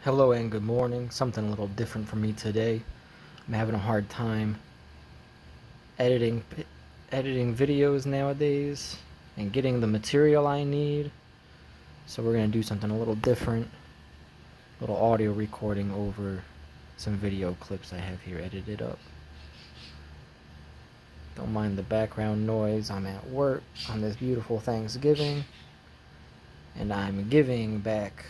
Hello and good morning. Something a little different for me today. I'm having a hard time editing editing videos nowadays and getting the material I need. So we're going to do something a little different. A little audio recording over some video clips I have here edited up. Don't mind the background noise. I'm at work on this beautiful Thanksgiving, and I'm giving back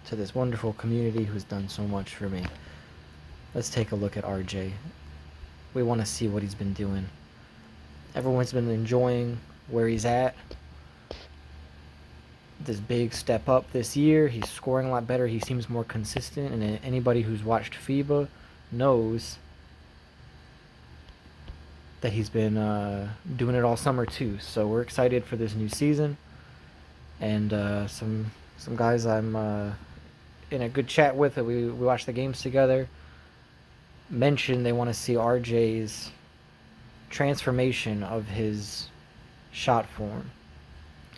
to this wonderful community who's done so much for me. Let's take a look at RJ. We want to see what he's been doing. Everyone's been enjoying where he's at. This big step up this year. He's scoring a lot better. He seems more consistent, and anybody who's watched FIBA knows that he's been doing it all summer too. So we're excited for this new season. And some guys I'm in a good chat with, that we watch the games together, mentioned they want to see RJ's transformation of his shot form.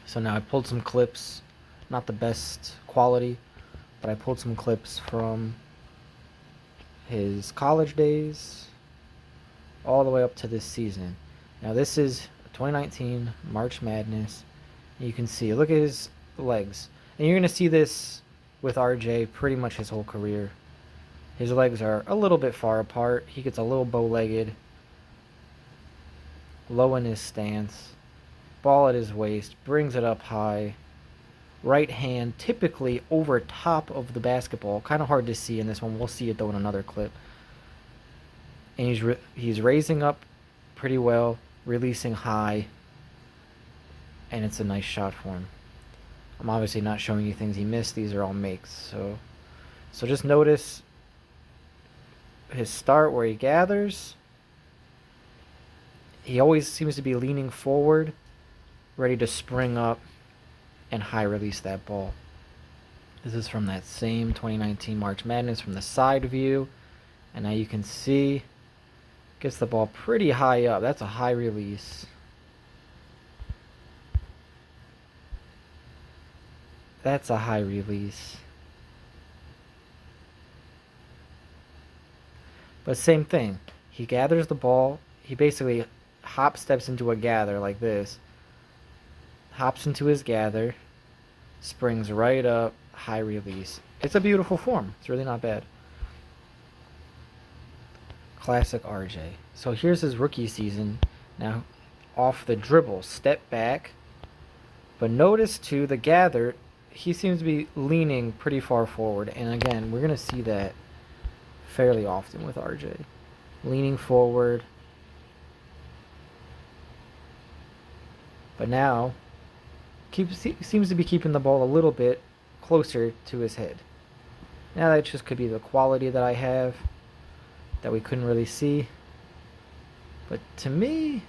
So now I pulled some clips, not the best quality, but I pulled some clips from his college days all the way up to this season. Now this is 2019 March Madness. You can see, look at his legs. And you're going to see this with RJ pretty much his whole career. His legs are a little bit far apart. He gets a little bow-legged, low in his stance, ball at his waist, brings it up high, right hand typically over top of the basketball. Kind of hard to see in this one. We'll see it though in another clip. And he's raising up pretty well, releasing high, and it's a nice shot for him. I'm obviously not showing you things he missed. These are all makes. So just notice his start where he gathers. He always seems to be leaning forward, ready to spring up and high release that ball. This is from that same 2019 March Madness from the side view. And now you can see, gets the ball pretty high up. That's a high release. That's a high release. But same thing. He gathers the ball. He basically hop steps into a gather like this. Hops into his gather. Springs right up. High release. It's a beautiful form. It's really not bad. Classic RJ. So here's his rookie season. Now off the dribble. Step back. But notice too, the gather, he seems to be leaning pretty far forward. And again, we're going to see that fairly often with RJ. Leaning forward. But now, seems to be keeping the ball a little bit closer to his head. Now that just could be the quality that I have that we couldn't really see. But to me,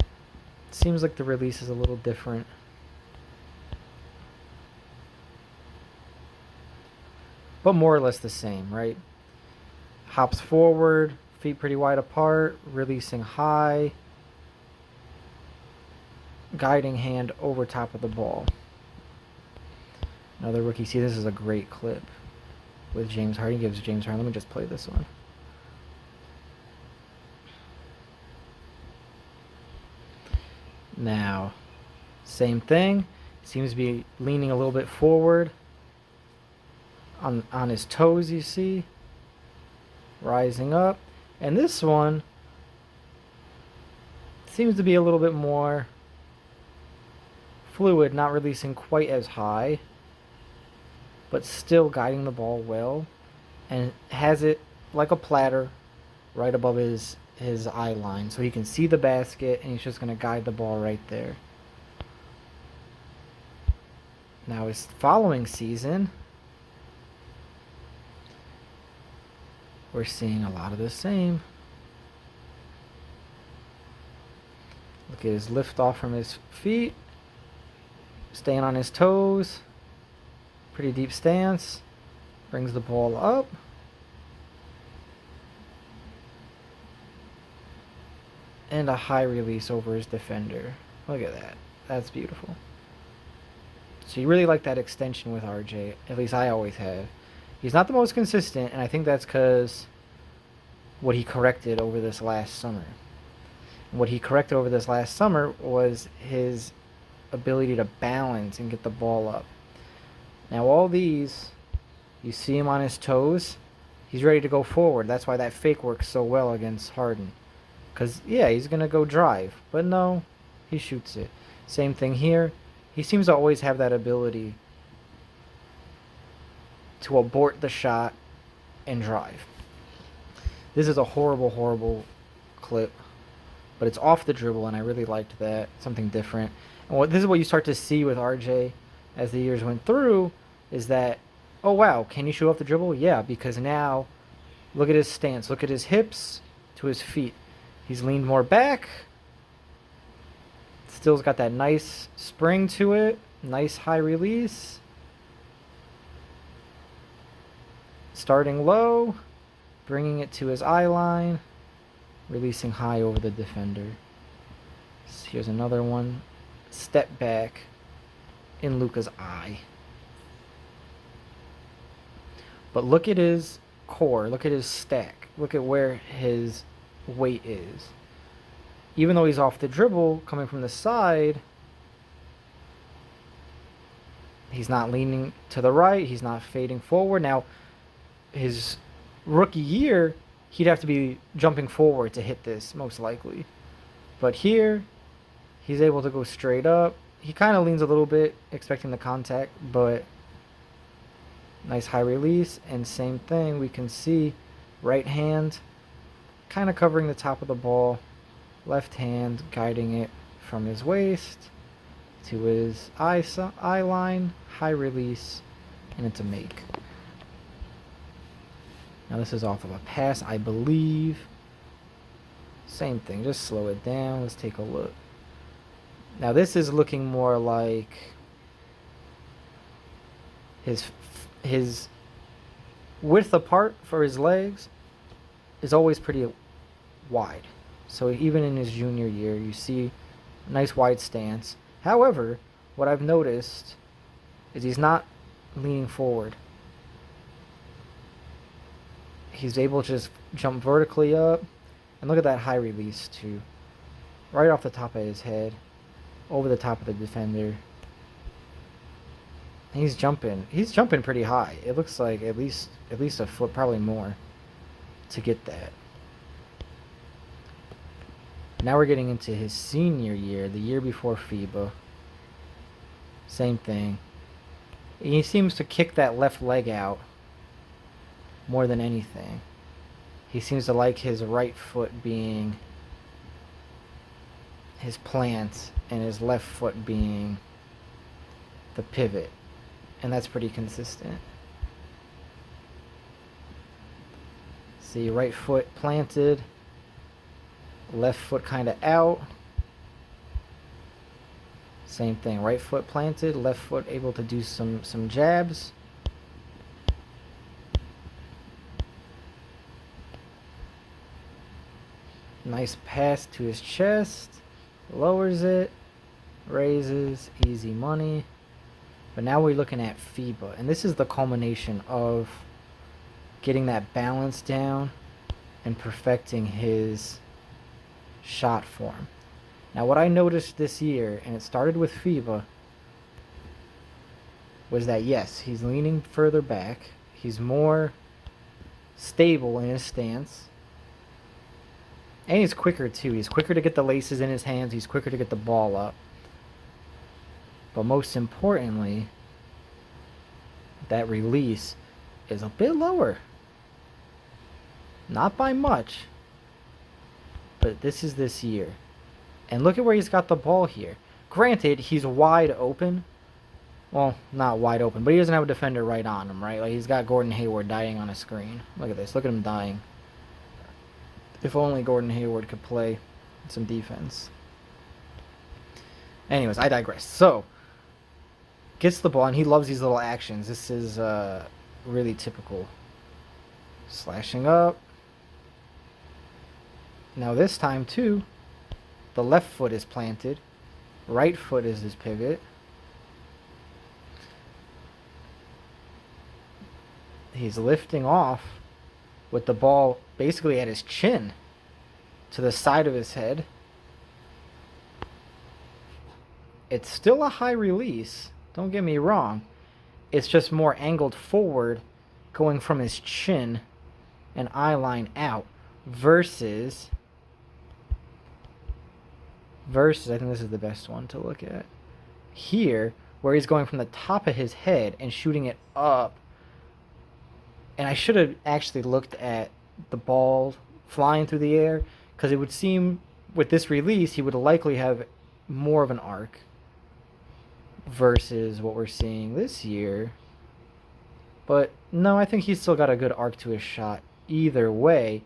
it seems like the release is a little different. But more or less the same, right? Hops forward, feet pretty wide apart, releasing high, guiding hand over top of the ball. Another rookie. See, this is a great clip with James Harden. Gives James Harden. Let me just play this one. Now, same thing. Seems to be leaning a little bit forward. On his toes, you see, rising up. And this one seems to be a little bit more fluid, not releasing quite as high, but still guiding the ball well, and has it like a platter right above his eye line, so he can see the basket, and he's just going to guide the ball right there. Now his following season, we're seeing a lot of the same. Look at his lift off from his feet. Staying on his toes. Pretty deep stance. Brings the ball up. And a high release over his defender. Look at that. That's beautiful. So you really like that extension with RJ. At least I always have. He's not the most consistent, and I think that's because what he corrected over this last summer. What he corrected over this last summer was his ability to balance and get the ball up. Now all these, you see him on his toes, he's ready to go forward. That's why that fake works so well against Harden. Because, yeah, he's going to go drive. But no, he shoots it. Same thing here. He seems to always have that ability to abort the shot and drive. This is a horrible, horrible clip. But it's off the dribble, and I really liked that. Something different. And this is what you start to see with RJ as the years went through, is that, oh, wow, can you shoot off the dribble? Yeah, because now, look at his stance. Look at his hips to his feet. He's leaned more back. Still's got that nice spring to it. Nice high release. Starting low. Bringing it to his eye line. Releasing high over the defender. Here's another one. Step back in Luka's eye. But look at his core. Look at his stack. Look at where his weight is. Even though he's off the dribble, coming from the side, he's not leaning to the right. He's not fading forward. Now, his rookie year, he'd have to be jumping forward to hit this, most likely. But here, he's able to go straight up. He kind of leans a little bit, expecting the contact, but nice high release. And same thing, we can see right hand kind of covering the top of the ball. Left hand guiding it from his waist to his eye line. High release, and it's a make. Now this is off of a pass, I believe. Same thing, just slow it down. Let's take a look. Now this is looking more like his width apart for his legs is always pretty wide. So even in his junior year, you see a nice wide stance. However, what I've noticed is he's not leaning forward. He's able to just jump vertically up. And look at that high release too. Right off the top of his head. Over the top of the defender. And he's jumping. He's jumping pretty high. It looks like at least a foot, probably more, to get that. Now we're getting into his senior year, the year before FIBA. Same thing. He seems to kick that left leg out more than anything. He seems to like his right foot being his plant and his left foot being the pivot. And that's pretty consistent. See, right foot planted, left foot kind of out. Same thing, right foot planted, left foot able to do some jabs. Nice pass to his chest, lowers it, raises, easy money. But now we're looking at FIBA, and this is the culmination of getting that balance down and perfecting his shot form. Now what I noticed this year, and it started with FIBA, was that yes, he's leaning further back, he's more stable in his stance, and he's quicker too. He's quicker to get the laces in his hands, he's quicker to get the ball up. But most importantly, that release is a bit lower. Not by much, but this is this year. And look at where he's got the ball here. Granted, he's wide open. Well, not wide open, but he doesn't have a defender right on him, right? Like, he's got Gordon Hayward dying on a screen. Look at this. Look at him dying. If only Gordon Hayward could play some defense. Anyways, I digress. So, gets the ball, and he loves these little actions. This is really typical. Slashing up. Now this time, too, the left foot is planted. Right foot is his pivot. he's lifting off with the ball basically at his chin to the side of his head. It's still a high release, don't get me wrong. It's just more angled forward, going from his chin and eye line out versus I think this is the best one to look at here, where he's going from the top of his head and shooting it up. And I should have actually looked at the ball flying through the air, because it would seem with this release he would likely have more of an arc versus what we're seeing this year. But no, I think he's still got a good arc to his shot either way.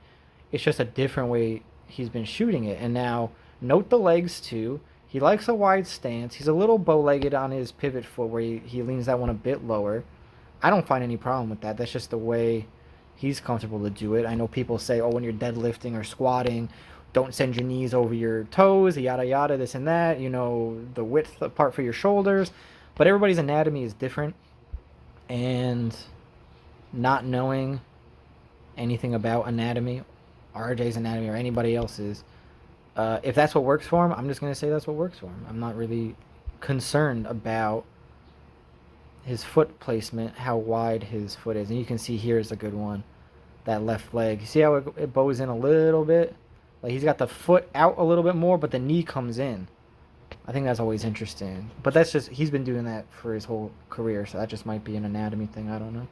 It's just a different way he's been shooting it. And now, note the legs too. He likes a wide stance. He's a little bow-legged on his pivot foot where he leans that one a bit lower. I don't find any problem with that. That's just the way he's comfortable to do it. I know people say, oh, when you're deadlifting or squatting, don't send your knees over your toes, yada yada, this and that, you know, the width apart for your shoulders. But everybody's anatomy is different. And not knowing anything about anatomy, RJ's anatomy or anybody else's, if that's what works for him, I'm just going to say that's what works for him. I'm not really concerned about his foot placement, how wide his foot is. And you can see here is a good one, that left leg. You see how it bows in a little bit? Like he's got the foot out a little bit more, but the knee comes in. I think that's always interesting. But that's just, he's been doing that for his whole career, so that just might be an anatomy thing, I don't know.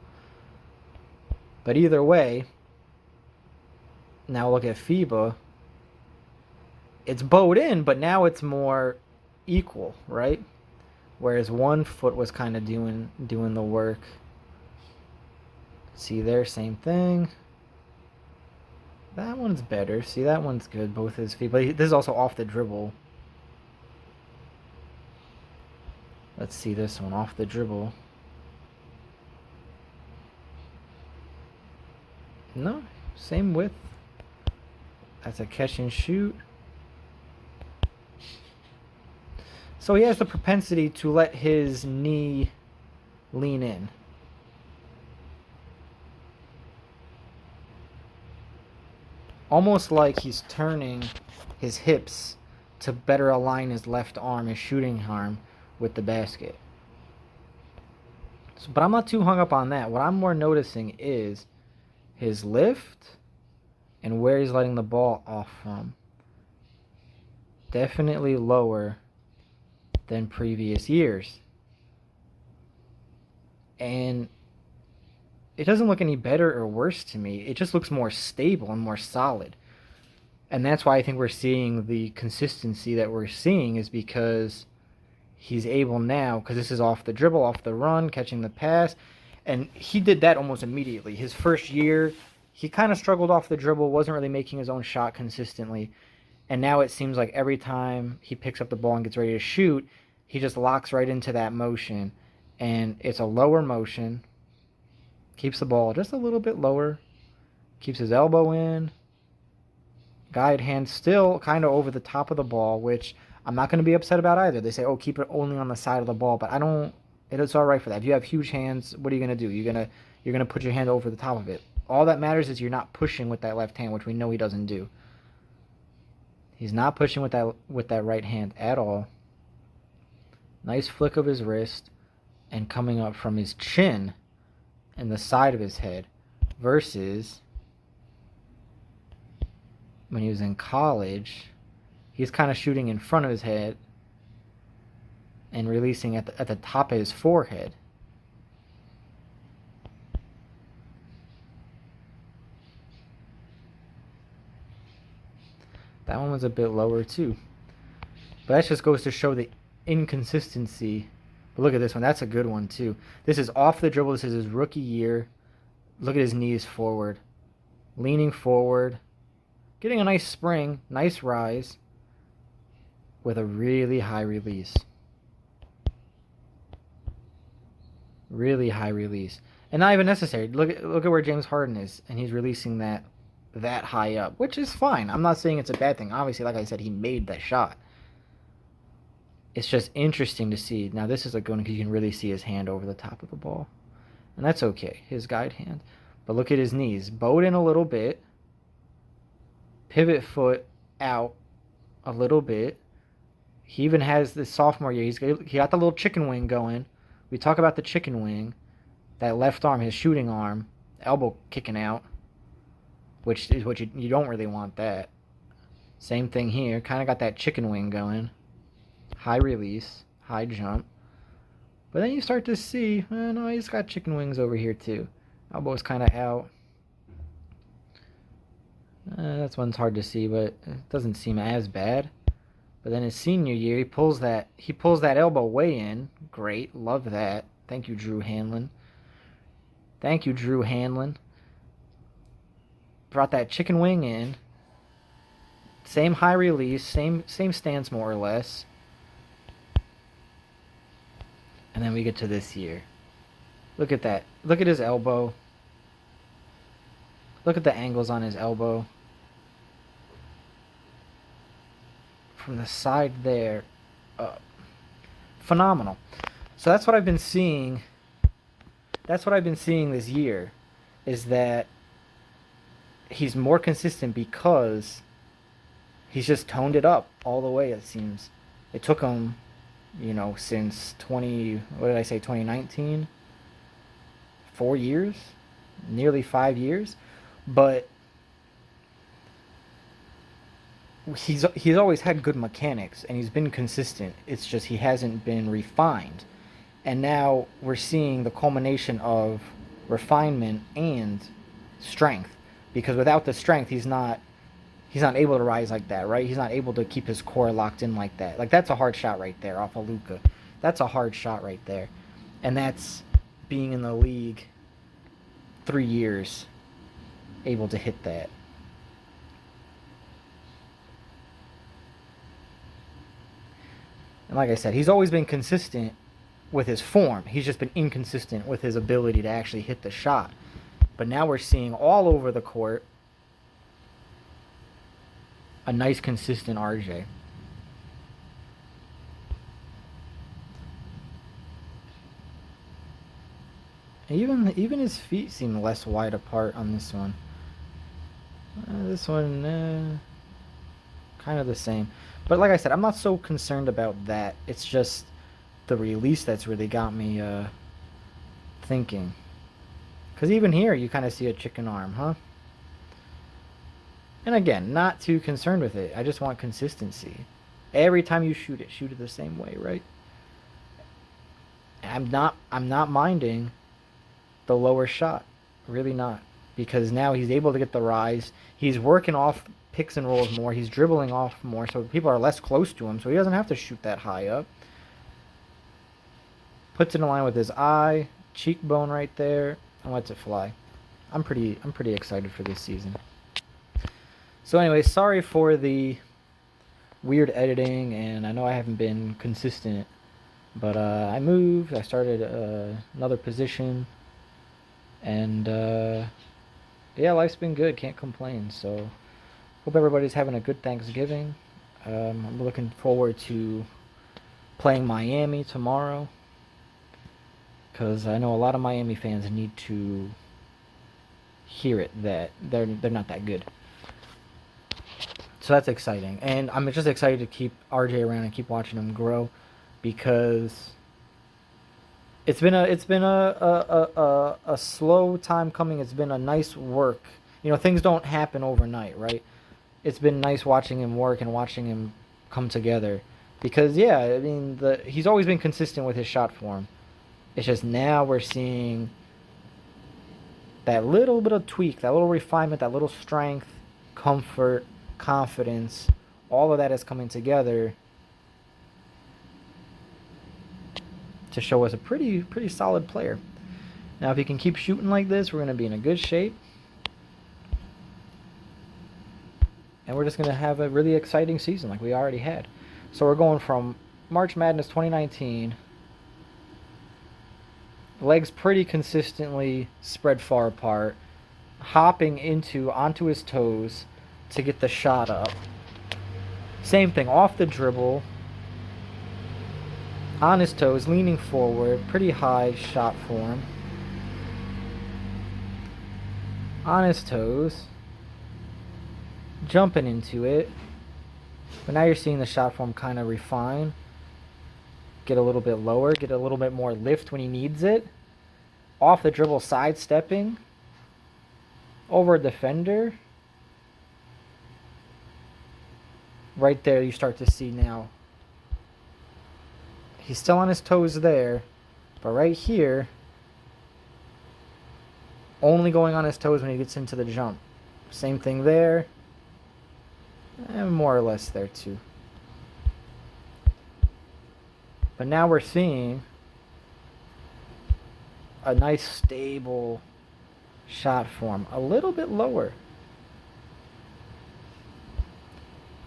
But either way, now look at FIBA. It's bowed in, but now it's more equal, right? Whereas one foot was kind of doing the work. See there, same thing. That one's better. See, that one's good, both his feet. But this is also off the dribble. Let's see this one, off the dribble. No, same width. That's a catch and shoot. So he has the propensity to let his knee lean in. Almost like he's turning his hips to better align his left arm, his shooting arm, with the basket. So, but I'm not too hung up on that. What I'm more noticing is his lift and where he's letting the ball off from. Definitely lower than previous years. And it doesn't look any better or worse to me. It just looks more stable and more solid. And that's why I think we're seeing the consistency that we're seeing, is because he's able now, because this is off the dribble, off the run, catching the pass. And he did that almost immediately. His first year, he kind of struggled off the dribble, wasn't really making his own shot consistently. And now it seems like every time he picks up the ball and gets ready to shoot, he just locks right into that motion. And it's a lower motion. Keeps the ball just a little bit lower. Keeps his elbow in. Guide hand still kind of over the top of the ball, which I'm not going to be upset about either. They say, oh, keep it only on the side of the ball. But I don't... It's all right for that. If you have huge hands, what are you going to do? You're gonna put your hand over the top of it. All that matters is you're not pushing with that left hand, which we know he doesn't do. He's not pushing with that right hand at all. Nice flick of his wrist and coming up from his chin and the side of his head, versus when he was in college, he's kind of shooting in front of his head and releasing at the top of his forehead. That one was a bit lower too. But that just goes to show the inconsistency. But look at this one. That's a good one too. This is off the dribble. This is his rookie year. Look at his knees forward. Leaning forward. Getting a nice spring. Nice rise. With a really high release. Really high release. And not even necessary. Look at where James Harden is. And he's releasing that high up. Which is fine. I'm not saying it's a bad thing. Obviously, like I said, he made that shot. It's just interesting to see. Now, this is a good one because you can really see his hand over the top of the ball. And that's okay, his guide hand. But look at his knees. Bowed in a little bit. Pivot foot out a little bit. He even has this sophomore year. He got the little chicken wing going. We talk about the chicken wing. That left arm, his shooting arm. Elbow kicking out. Which is what you don't really want that. Same thing here. Kind of got that chicken wing going. High release. High jump. But then you start to see, no, he's got chicken wings over here too. Elbow's kind of out. That one's hard to see, but it doesn't seem as bad. But then his senior year, he pulls that elbow way in. Great, love that. Thank you, Drew Hanlon. Thank you, Drew Hanlon. Brought that chicken wing in. Same high release, same stance more or less. And then we get to this year. Look at that. Look at his elbow. Look at the angles on his elbow. From the side there. Phenomenal. So that's what I've been seeing. That's what I've been seeing this year. Is that he's more consistent because he's just toned it up all the way, it seems. It took him, since 2019? 4 years? Nearly 5 years. But he's always had good mechanics, and he's been consistent. It's just he hasn't been refined. And now we're seeing the culmination of refinement and strength. Because without the strength, he's not able to rise like that, right? He's not able to keep his core locked in like that. Like, that's a hard shot right there off of Luka. That's a hard shot right there. And that's being in the league 3 years, able to hit that. And like I said, he's always been consistent with his form. He's just been inconsistent with his ability to actually hit the shot. But now we're seeing all over the court a nice, consistent RJ. Even his feet seem less wide apart on this one. This one, kind of the same. But like I said, I'm not so concerned about that. It's just the release that's really got me thinking. Because even here, you kind of see a chicken arm, huh? And again, not too concerned with it. I just want consistency. Every time you shoot it the same way, right? I'm not minding the lower shot. Really not. Because now he's able to get the rise. He's working off picks and rolls more. He's dribbling off more, so people are less close to him, so he doesn't have to shoot that high up. Puts it in line with his eye, cheekbone right there, and lets it fly. I'm pretty excited for this season. So anyway, sorry for the weird editing, and I know I haven't been consistent, but I moved, I started another position, and yeah, life's been good, can't complain. So hope everybody's having a good Thanksgiving. I'm looking forward to playing Miami tomorrow, because I know a lot of Miami fans need to hear it that they're not that good. So that's exciting, and I'm just excited to keep RJ around and keep watching him grow, because it's been a slow time coming. It's been a nice work. Things don't happen overnight, right? It's been nice watching him work and watching him come together, because yeah, I mean he's always been consistent with his shot form. It's just now we're seeing that little bit of tweak, that little refinement, that little strength, comfort, confidence, all of that is coming together to show us a pretty solid player. Now, if he can keep shooting like this, we're going to be in a good shape. And we're just going to have a really exciting season like we already had. So we're going from March Madness 2019, legs pretty consistently spread far apart, hopping onto his toes to get the shot up. Same thing, off the dribble, on his toes, leaning forward, pretty high shot form. on his toes, jumping into it. But now you're seeing the shot form kind of refine, get a little bit lower, get a little bit more lift when he needs it. Off the dribble, sidestepping over a defender. Right there, you start to see now. He's still on his toes there, but right here, only going on his toes when he gets into the jump. Same thing there, and more or less there too. But now we're seeing a nice stable shot form, a little bit lower.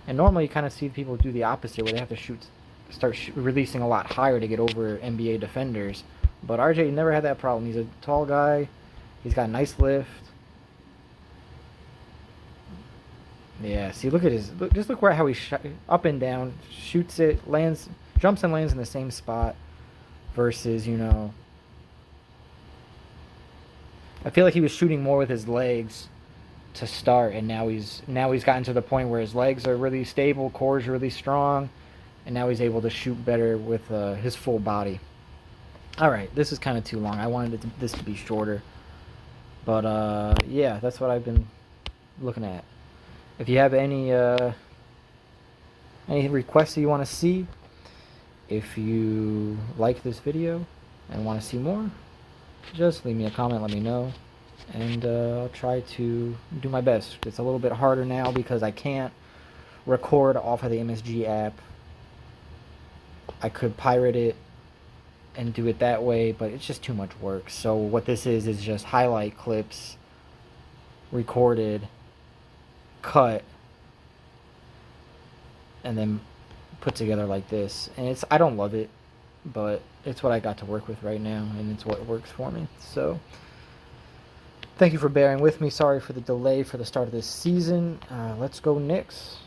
And normally you kind of see people do the opposite, where they have to start releasing a lot higher to get over NBA defenders. But RJ never had that problem. He's a tall guy. He's got a nice lift. Yeah, see, look at his. Just look how he up and down, shoots it, lands, jumps and lands in the same spot. Versus, I feel like he was shooting more with his legs to start, and now he's gotten to the point where his legs are really stable, core's really strong, and now he's able to shoot better with his full body. All right, this is kind of too long. I wanted this to be shorter, but yeah, that's what I've been looking at. If you have any requests that you want to see, if you like this video and want to see more, just leave me a comment, let me know, and I'll try to do my best. It's a little bit harder now because I can't record off of the MSG app. I could pirate it and do it that way, but it's just too much work. So what this is just highlight clips, recorded, cut, and then put together like this. And I don't love it, but it's what I got to work with right now, and it's what works for me. So thank you for bearing with me. Sorry for the delay for the start of this season. Let's go Knicks.